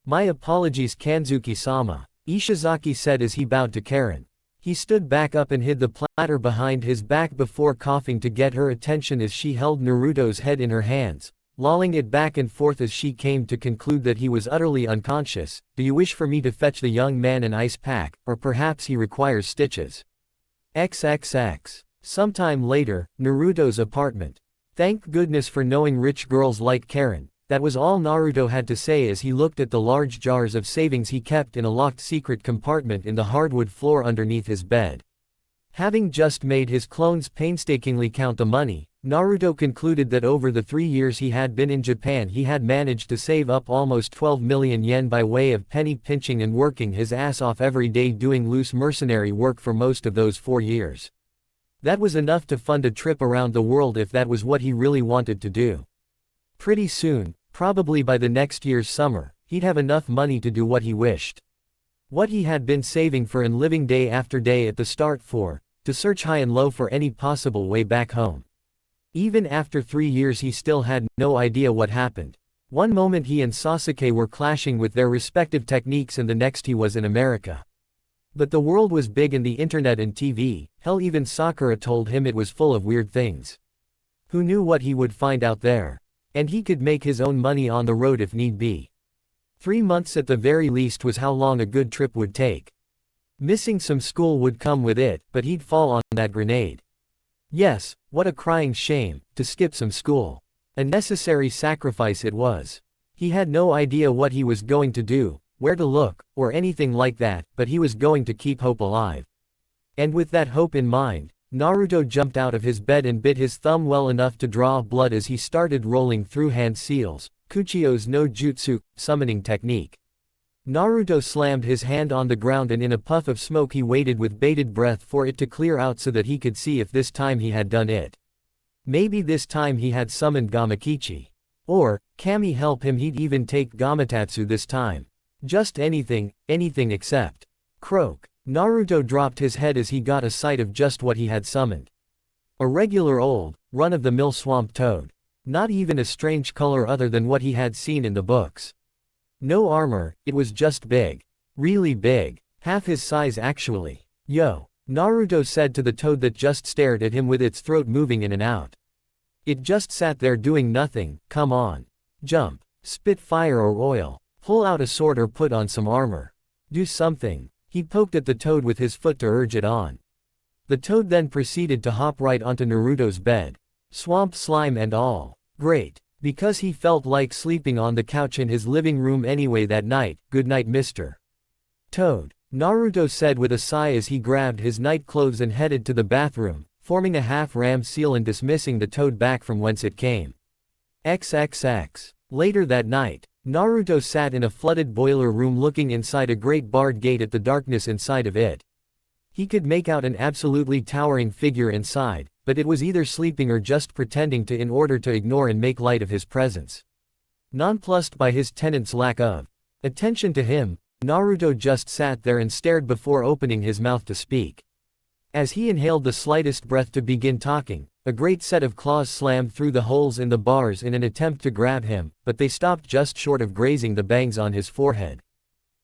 My apologies, Kanzuki-sama, Ishizaki said as he bowed to Karen. He stood back up and hid the platter behind his back before coughing to get her attention as she held Naruto's head in her hands, lolling it back and forth as she came to conclude that he was utterly unconscious. Do you wish for me to fetch the young man an ice pack, or perhaps he requires stitches? XXX. Sometime later, Naruto's apartment. Thank goodness for knowing rich girls like Karen. That was all Naruto had to say as he looked at the large jars of savings he kept in a locked secret compartment in the hardwood floor underneath his bed. Having just made his clones painstakingly count the money, Naruto concluded that over the 3 years he had been in Japan he had managed to save up almost 12 million yen by way of penny pinching and working his ass off every day doing loose mercenary work for most of those 4 years. That was enough to fund a trip around the world if that was what he really wanted to do. Pretty soon, probably by the next year's summer, he'd have enough money to do what he wished. What he had been saving for and living day after day at the start for, to search high and low for any possible way back home. Even after 3 years he still had no idea what happened. One moment he and Sasuke were clashing with their respective techniques and the next he was in America. But the world was big and the internet and TV, hell even Sakura told him it was full of weird things. Who knew what he would find out there? And he could make his own money on the road if need be. 3 months at the very least was how long a good trip would take. Missing some school would come with it, but he'd fall on that grenade. Yes, what a crying shame, to skip some school. A necessary sacrifice it was. He had no idea what he was going to do, where to look, or anything like that, but he was going to keep hope alive. And with that hope in mind, Naruto jumped out of his bed and bit his thumb well enough to draw blood as he started rolling through hand seals, Kuchio's no jutsu, summoning technique. Naruto slammed his hand on the ground and in a puff of smoke he waited with bated breath for it to clear out so that he could see if this time he had done it. Maybe this time he had summoned Gamakichi. Or, Kami help him, he'd even take Gamatatsu this time. Just anything except. Croak. Naruto dropped his head as he got a sight of just what he had summoned. A regular old, run-of-the-mill swamp toad. Not even a strange color other than what he had seen in the books. No armor, it was just big. Really big. Half his size actually. Yo, Naruto said to the toad that just stared at him with its throat moving in and out. It just sat there doing nothing. Come on. Jump. Spit fire or oil. Pull out a sword or put on some armor. Do something. He poked at the toad with his foot to urge it on. The toad then proceeded to hop right onto Naruto's bed. Swamp slime and all. Great. Because he felt like sleeping on the couch in his living room anyway that night. Good night, Mr. Toad. Naruto said with a sigh as he grabbed his night clothes and headed to the bathroom, forming a half-ram seal and dismissing the toad back from whence it came. XXX. Later that night, Naruto sat in a flooded boiler room looking inside a great barred gate at the darkness inside of it. He could make out an absolutely towering figure inside, but it was either sleeping or just pretending to in order to ignore and make light of his presence. Nonplussed by his tenant's lack of attention to him, Naruto just sat there and stared before opening his mouth to speak. As he inhaled the slightest breath to begin talking, a great set of claws slammed through the holes in the bars in an attempt to grab him, but they stopped just short of grazing the bangs on his forehead.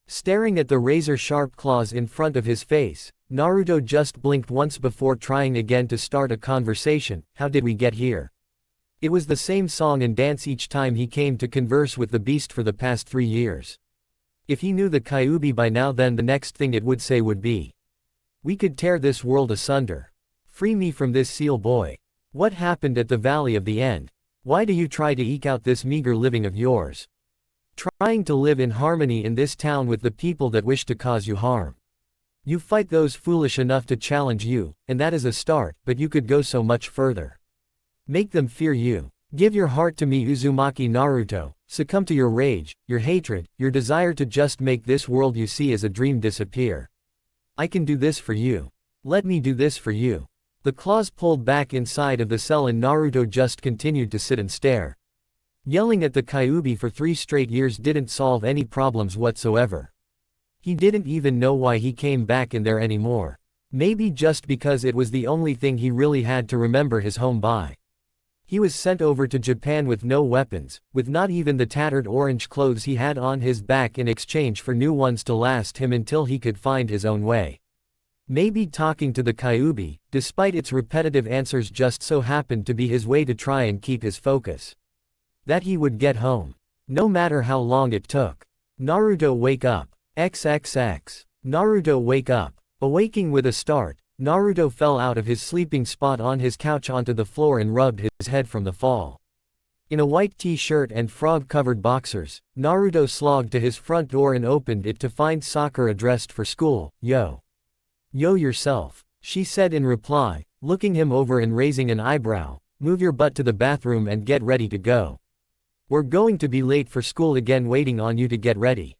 Staring at the razor-sharp claws in front of his face, Naruto just blinked once before trying again to start a conversation. How did we get here? It was the same song and dance each time he came to converse with the beast for the past 3 years. If he knew the Kyuubi by now, then the next thing it would say would be, "We could tear this world asunder. Free me from this seal boy. What happened at the Valley of the End? Why do you try to eke out this meager living of yours? Trying to live in harmony in this town with the people that wish to cause you harm. You fight those foolish enough to challenge you, and that is a start, but you could go so much further. Make them fear you. Give your heart to me, Uzumaki Naruto. Succumb to your rage, your hatred, your desire to just make this world you see as a dream disappear. I can do this for you. Let me do this for you." The claws pulled back inside of the cell and Naruto just continued to sit and stare. Yelling at the Kyuubi for 3 straight years didn't solve any problems whatsoever. He didn't even know why he came back in there anymore. Maybe just because it was the only thing he really had to remember his home by. He was sent over to Japan with no weapons, with not even the tattered orange clothes he had on his back in exchange for new ones to last him until he could find his own way. Maybe talking to the Kyuubi, despite its repetitive answers, just so happened to be his way to try and keep his focus. That he would get home. No matter how long it took. Naruto, wake up. XXX. Naruto, wake up. Awaking with a start, Naruto fell out of his sleeping spot on his couch onto the floor and rubbed his head from the fall. In a white t-shirt and frog-covered boxers, Naruto slogged to his front door and opened it to find Sakura dressed for school. "Yo. Yo yourself," she said in reply, looking him over and raising an eyebrow. "Move your butt to the bathroom and get ready to go. We're going to be late for school again, waiting on you to get ready."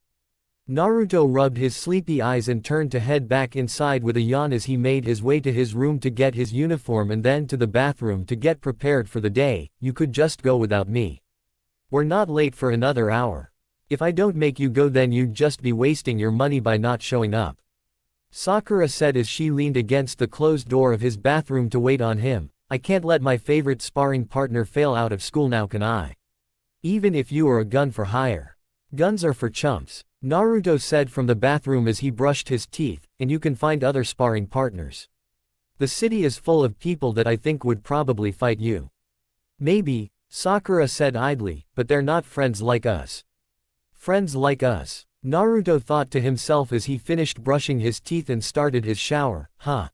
Naruto rubbed his sleepy eyes and turned to head back inside with a yawn as he made his way to his room to get his uniform and then to the bathroom to get prepared for the day. "You could just go without me. We're not late for another hour. If I don't make you go, then you'd just be wasting your money by not showing up," Sakura said as she leaned against the closed door of his bathroom to wait on him. "I can't let my favorite sparring partner fail out of school now, can I? Even if you are a gun for hire. Guns are for chumps," Naruto said from the bathroom as he brushed his teeth, "and you can find other sparring partners. The city is full of people that I think would probably fight you." "Maybe," Sakura said idly, "but they're not friends like us." "Friends like us," Naruto thought to himself as he finished brushing his teeth and started his shower. Huh.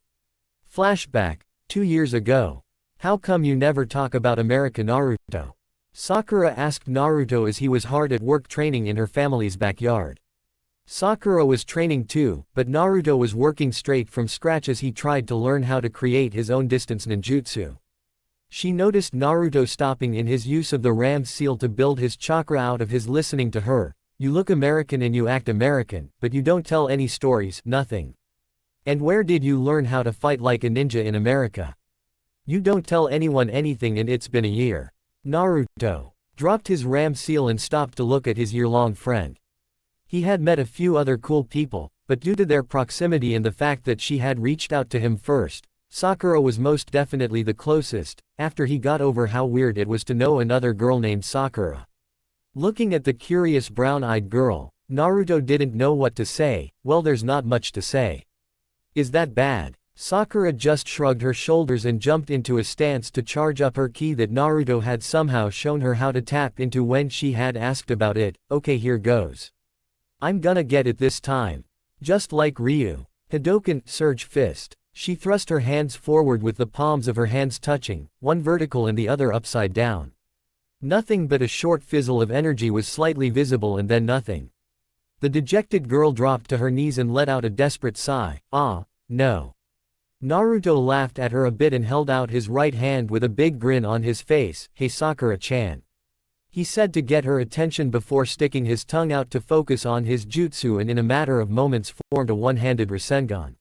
Flashback, 2 years ago. "How come you never talk about America, Naruto?" Sakura asked Naruto as he was hard at work training in her family's backyard. Sakura was training too, but Naruto was working straight from scratch as he tried to learn how to create his own distance ninjutsu. She noticed Naruto stopping in his use of the ram seal to build his chakra out of his listening to her. "You look American and you act American, but you don't tell any stories, nothing. And where did you learn how to fight like a ninja in America? You don't tell anyone anything and it's been a year." Naruto dropped his ram seal and stopped to look at his year-long friend. He had met a few other cool people, but due to their proximity and the fact that she had reached out to him first, Sakura was most definitely the closest, after he got over how weird it was to know another girl named Sakura. Looking at the curious brown-eyed girl, Naruto didn't know what to say. "Well, there's not much to say." "Is that bad?" Sakura just shrugged her shoulders and jumped into a stance to charge up her ki that Naruto had somehow shown her how to tap into when she had asked about it. "Okay, here goes. I'm gonna get it this time. Just like Ryu. Hadoken, Surge Fist." She thrust her hands forward with the palms of her hands touching, one vertical and the other upside down. Nothing but a short fizzle of energy was slightly visible and then nothing. The dejected girl dropped to her knees and let out a desperate sigh. "Ah, no." Naruto laughed at her a bit and held out his right hand with a big grin on his face. "Hey Sakura-chan," he said to get her attention before sticking his tongue out to focus on his jutsu and in a matter of moments formed a one-handed Rasengan.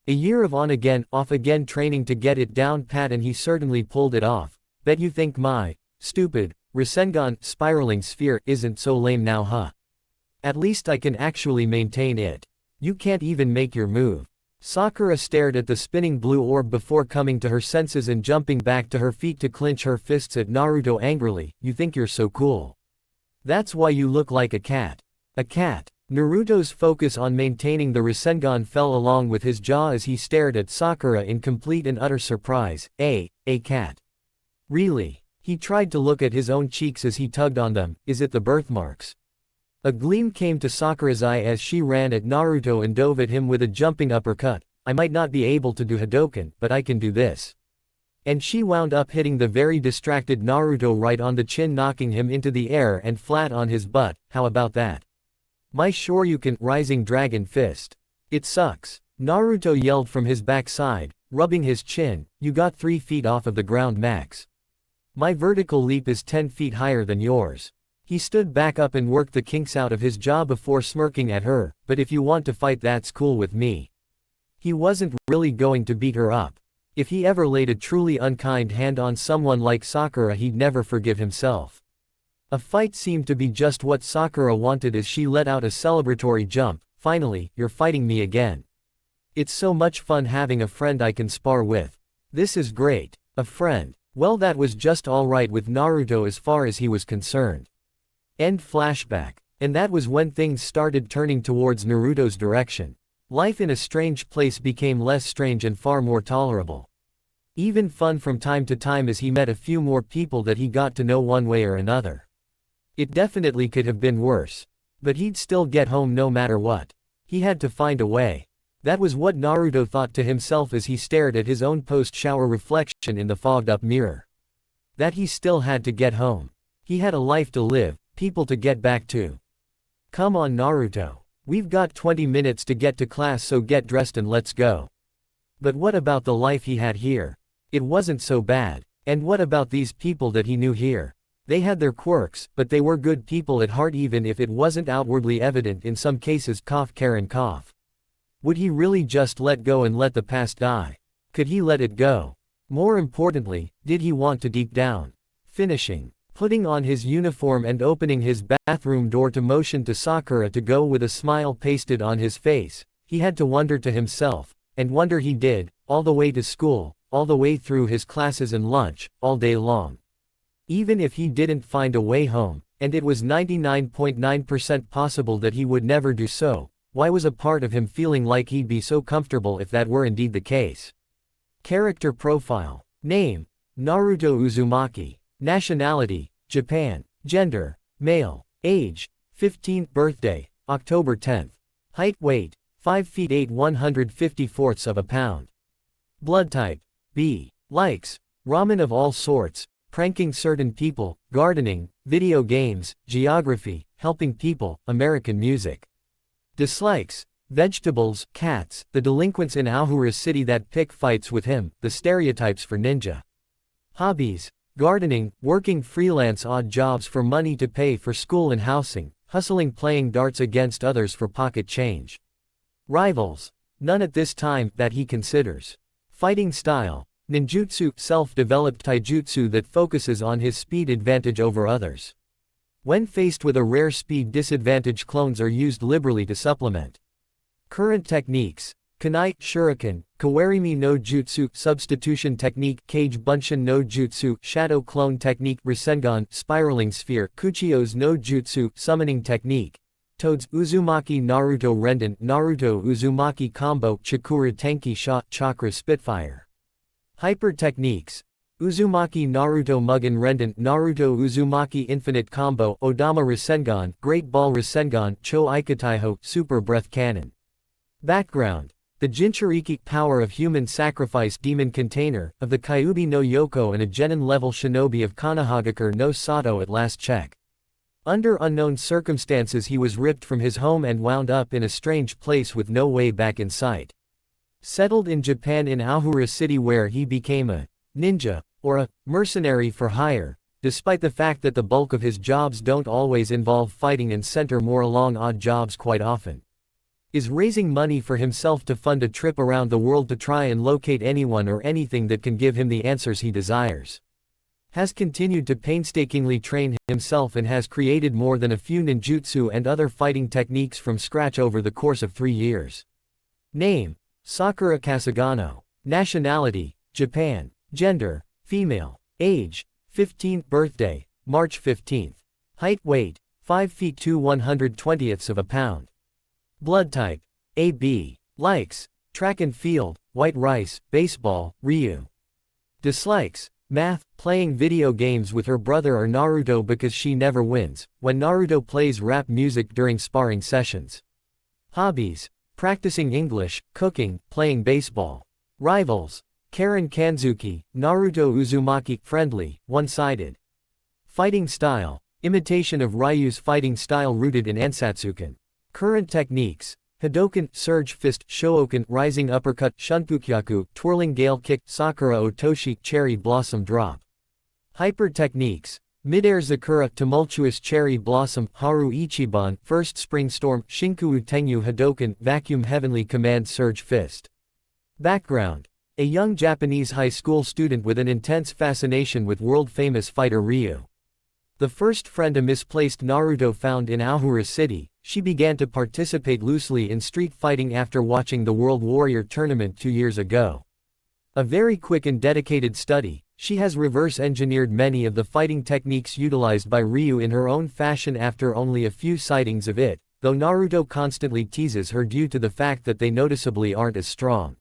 A year of on-again, off-again training to get it down pat, and he certainly pulled it off. "Bet you think my stupid Rasengan spiraling sphere isn't so lame now, huh? At least I can actually maintain it. You can't even make your move. Sakura stared at the spinning blue orb before coming to her senses and jumping back to her feet to clench her fists at Naruto angrily. You think you're so cool. That's why you look like a cat. A cat. Naruto's focus on maintaining the Rasengan fell along with his jaw as he stared at Sakura in complete and utter surprise. A cat. Really? He tried to look at his own cheeks as he tugged on them. Is it the birthmarks? A gleam came to Sakura's eye as she ran at Naruto and dove at him with a jumping uppercut. I might not be able to do Hadoken, but I can do this. And she wound up hitting the very distracted Naruto right on the chin, knocking him into the air and flat on his butt. How about that? My Shoryuken, Rising Dragon Fist. It sucks. Naruto yelled from his backside, rubbing his chin. You got 3 feet off of the ground max. My vertical leap is 10 feet higher than yours. He stood back up and worked the kinks out of his jaw before smirking at her, but if you want to fight, that's cool with me. He wasn't really going to beat her up. If he ever laid a truly unkind hand on someone like Sakura, he'd never forgive himself. A fight seemed to be just what Sakura wanted as she let out a celebratory jump. Finally, you're fighting me again. It's so much fun having a friend I can spar with. This is great. A friend. Well, that was just alright with Naruto as far as he was concerned. End flashback. And that was when things started turning towards Naruto's direction. Life in a strange place became less strange and far more tolerable. Even fun from time to time as he met a few more people that he got to know one way or another. It definitely could have been worse. But he'd still get home no matter what. He had to find a way. That was what Naruto thought to himself as he stared at his own post-shower reflection in the fogged-up mirror. That he still had to get home. He had a life to live, people to get back to. Come on, Naruto. We've got 20 minutes to get to class, so get dressed and let's go. But what about the life he had here? It wasn't so bad. And what about these people that he knew here? They had their quirks, but they were good people at heart, even if it wasn't outwardly evident in some cases. Karen cough. Would he really just let go and let the past die? Could he let it go? More importantly, did he want to deep down? Finishing. Putting on his uniform and opening his bathroom door to motion to Sakura to go with a smile pasted on his face, he had to wonder to himself, and wonder he did, all the way to school, all the way through his classes and lunch, all day long. Even if he didn't find a way home, and it was 99.9% possible that he would never do so, why was a part of him feeling like he'd be so comfortable if that were indeed the case? Character profile. Name: Naruto Uzumaki. Nationality: Japan. Gender: male. Age: 15th birthday, October 10th. Height, weight: 5 feet 8 154ths of a pound. Blood type: B. Likes: ramen of all sorts, pranking certain people, gardening, video games, geography, helping people, American music. Dislikes: vegetables, cats, the delinquents in Aohura City that pick fights with him, the stereotypes for ninja. Hobbies: gardening, working freelance odd jobs for money to pay for school and housing, hustling, playing darts against others for pocket change. Rivals: none at this time that he considers. Fighting style: ninjutsu, self-developed taijutsu that focuses on his speed advantage over others. When faced with a rare speed disadvantage, clones are used liberally to supplement. Current techniques: Kunai, Shuriken, Kawarimi no Jutsu, Substitution Technique, Kage Bunshin no Jutsu, Shadow Clone Technique, Rasengan, Spiraling Sphere, Kuchio's no Jutsu, Summoning Technique, Toad's, Uzumaki Naruto Renden, Naruto Uzumaki Combo, Chakura Tenki Shot, Chakra Spitfire. Hyper Techniques: Uzumaki Naruto Mugen Renden, Naruto Uzumaki Infinite Combo, Odama Rasengan, Great Ball Rasengan, Cho Ikataiho, Super Breath Cannon. Background: the Jinchuriki, power of human sacrifice demon container, of the Kyuubi no Yoko and a Genin-level shinobi of Konohagakure no Sato at last check. Under unknown circumstances he was ripped from his home and wound up in a strange place with no way back in sight. Settled in Japan in Aohura City, where he became a ninja, or a mercenary for hire, despite the fact that the bulk of his jobs don't always involve fighting and center more along odd jobs quite often. Is raising money for himself to fund a trip around the world to try and locate anyone or anything that can give him the answers he desires. Has continued to painstakingly train himself and has created more than a few ninjutsu and other fighting techniques from scratch over the course of 3 years. Name: Sakura Kasagano. Nationality, Japan. Gender, female. Age, 15th birthday, March 15th. Height weight, 5 feet 2 1/20ths of a pound. Blood type, AB. Likes, track and field, white rice, baseball, Ryu. Dislikes, math, playing video games with her brother or Naruto because she never wins, when Naruto plays rap music during sparring sessions. Hobbies, practicing English, cooking, playing baseball. Rivals, Karen Kanzuki, Naruto Uzumaki, friendly, one-sided. Fighting style, imitation of Ryu's fighting style rooted in Ansatsuken. Current techniques, Hadoken, Surge Fist, Shohoken, Rising Uppercut, Shunpukyaku, Twirling Gale Kick, Sakura Otoshi, Cherry Blossom Drop. Hyper techniques, Midair Zakura, Tumultuous Cherry Blossom, Haru Ichiban, First Spring Storm, Shinku Tenyu Hadoken, Vacuum Heavenly Command Surge Fist. Background, a young Japanese high school student with an intense fascination with world-famous fighter Ryu. The first friend a misplaced Naruto found in Aohura City, she began to participate loosely in street fighting after watching the World Warrior tournament 2 years ago. A very quick and dedicated study, she has reverse-engineered many of the fighting techniques utilized by Ryu in her own fashion after only a few sightings of it, though Naruto constantly teases her due to the fact that they noticeably aren't as strong.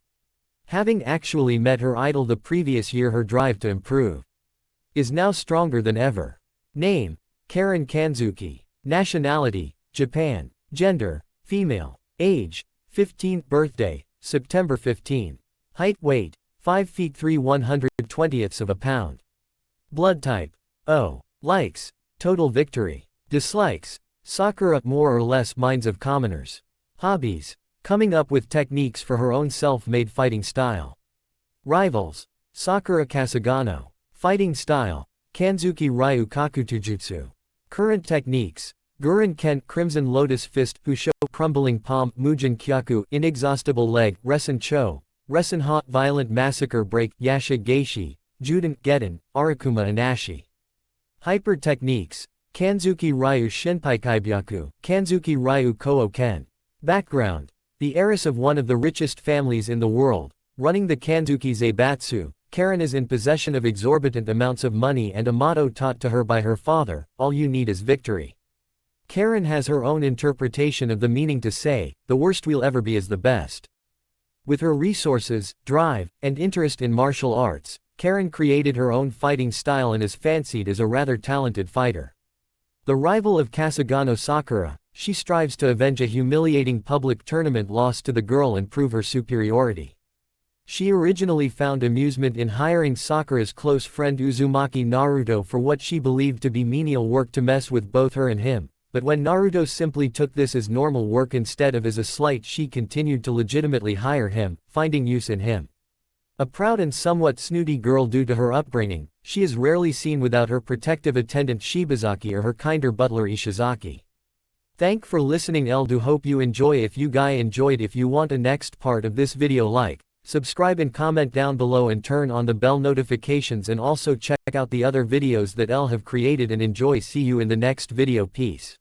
Having actually met her idol the previous year, her drive to improve is now stronger than ever. Name, Karen Kanzuki. Nationality, Japan. Gender, female. Age, 15th birthday, September 15. Height weight, 5 feet 3 1/20ths of a pound. Blood type, O. Likes, total victory. Dislikes, Sakura, more or less minds of commoners. Hobbies, coming up with techniques for her own self-made fighting style. Rivals, Sakura Kasagano. Fighting style, Kanzuki Ryu Kakutujutsu. Current techniques, Guren Ken, Crimson Lotus Fist, Husho, Crumbling Palm, Mujin Kyaku, Inexhaustible Leg, Resen Cho, Resen Ha, Violent Massacre Break, Yasha Geishi, Juden, Getten, Arakuma Anashi. Hyper techniques, Kanzuki Ryu Shinpaikaibaku, Kanzuki Ryu Koo Ken. Background, the heiress of one of the richest families in the world, running the Kanzuki Zaibatsu, Karen is in possession of exorbitant amounts of money and a motto taught to her by her father, all you need is victory. Karen has her own interpretation of the meaning to say, the worst we'll ever be is the best. With her resources, drive, and interest in martial arts, Karen created her own fighting style and is fancied as a rather talented fighter. The rival of Kasagano Sakura, she strives to avenge a humiliating public tournament loss to the girl and prove her superiority. She originally found amusement in hiring Sakura's close friend Uzumaki Naruto for what she believed to be menial work to mess with both her and him, but when Naruto simply took this as normal work instead of as a slight, she continued to legitimately hire him, finding use in him. A proud and somewhat snooty girl due to her upbringing, she is rarely seen without her protective attendant Shibazaki or her kinder butler Ishizaki. Thank for listening. Do hope you enjoy. If you guys enjoyed, if you want a next part of this video, like, subscribe and comment down below and turn on the bell notifications, and also check out the other videos that have created and enjoy. See you in the next video. Peace.